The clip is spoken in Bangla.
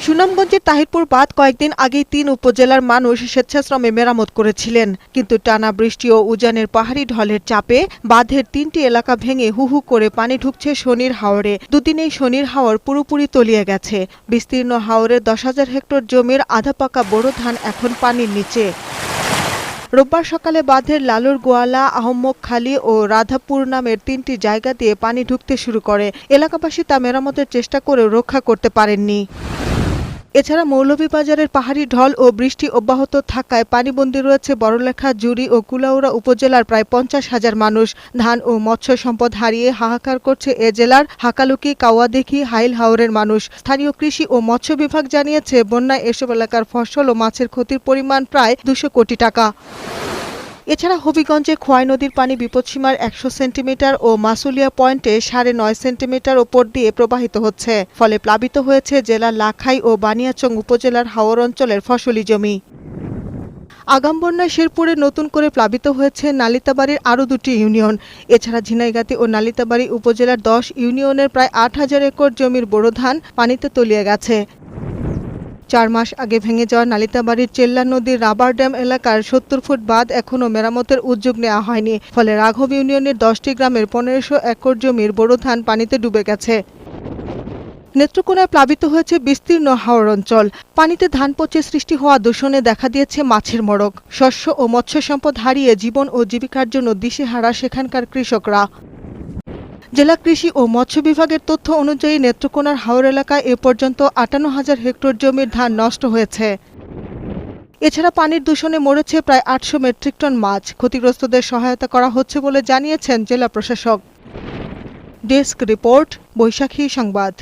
সুনামগঞ্জের তাহিরপুর বাঁধ কয়েকদিন আগেই ৩ উপজেলার মানুষ স্বেচ্ছাশ্রমে মেরামত করেছিলেন, কিন্তু টানা বৃষ্টি ও উজানের পাহাড়ি ঢলের চাপে বাঁধের ৩টি এলাকা ভেঙে হু হু করে পানি ঢুকছে শনির হাওরে। দুদিনেই শনির হাওর পুরোপুরি তলিয়ে গেছে। বিস্তীর্ণ হাওরে ১০,০০০ হেক্টর জমির আধা পাকা বোরো ধান এখন পানির নিচে। রোববার সকালে বাঁধের লালুর গোয়ালা, আহম্মকখালী ও রাধাপুর নামের ৩টি জায়গা দিয়ে পানি ঢুকতে শুরু করে। এলাকাবাসী তা মেরামতের চেষ্টা করেও রক্ষা করতে পারেননি। এছাড়া মৌলভীবাজারের পাহাড়ি ঢল ও বৃষ্টি অব্যাহত থাকায় পানিবন্দী রয়েছে বড়লেখা, জুড়ী ও কুলাউড়া উপজেলার প্রায় ৫০,০০০ মানুষ। ধান ও মৎস্য সম্পদ হারিয়ে হাহাকার করছে এ জেলার হাকালুকি, কাওয়াদিঘি, হাইল হাওরের মানুষ। স্থানীয় কৃষি ও মৎস্য বিভাগ জানিয়েছে, বন্যায় এসব এলাকার ফসল ও মাছের ক্ষতির পরিমাণ প্রায় ২০০ কোটি টাকা। এছাড়া হবিগঞ্জে খোয়াই নদীর পানি বিপদসীমার ১০০ সেন্টিমিটার ও মাসুলিয়া পয়েন্টে ৯.৫ সেন্টিমিটার ওপর দিয়ে প্রবাহিত হচ্ছে। ফলে প্লাবিত হয়েছে জেলার লাখাই ও বানিয়াচং উপজেলার হাওর অঞ্চলের ফসলি জমি। আগাম বন্যায় শেরপুরে নতুন করে প্লাবিত হয়েছে নালিতাবাড়ির আরও ২টি ইউনিয়ন। এছাড়া ঝিনাইগাতী ও নালিতাবাড়ি উপজেলার ১০ ইউনিয়নের প্রায় ৮,০০০ একর জমির বোরো ধান পানিতে তলিয়ে গেছে। ৪ মাস আগে ভেঙে যাওয়া নালিতাবাড়ির চেল্লা নদীর রাবার ড্যাম এলাকার ৭০ ফুট বাঁধ এখনও মেরামতের উদ্যোগ নেওয়া হয়নি। ফলে রাঘব ইউনিয়নের ১০টি গ্রামের ১৫০০ একর জমির বোরো ধান পানিতে ডুবে গেছে। নেত্রকোনায় প্লাবিত হয়েছে বিস্তীর্ণ হাওর অঞ্চল। পানিতে ধান পচে সৃষ্টি হওয়া দূষণে দেখা দিয়েছে মাছের মড়ক। শস্য ও মৎস্য সম্পদ হারিয়ে জীবন ও জীবিকার জন্য দিশেহারা সেখানকার কৃষকরা। জেলা কৃষি ও মৎস্য বিভাগের তথ্য অনুযায়ী নেত্রকোনার হাওর এলাকায় এ পর্যন্ত ৫৮,০০০ হেক্টর জমির ধান নষ্ট হয়েছে। এছাড়া পানির দূষণে মরেছে প্রায় ৮০০ মেট্রিক টন মাছ। ক্ষতিগ্রস্তদের সহায়তা করা হচ্ছে বলে জানিয়েছেন জেলা প্রশাসক। ডেস্ক রিপোর্ট, বৈশাখী সংবাদ।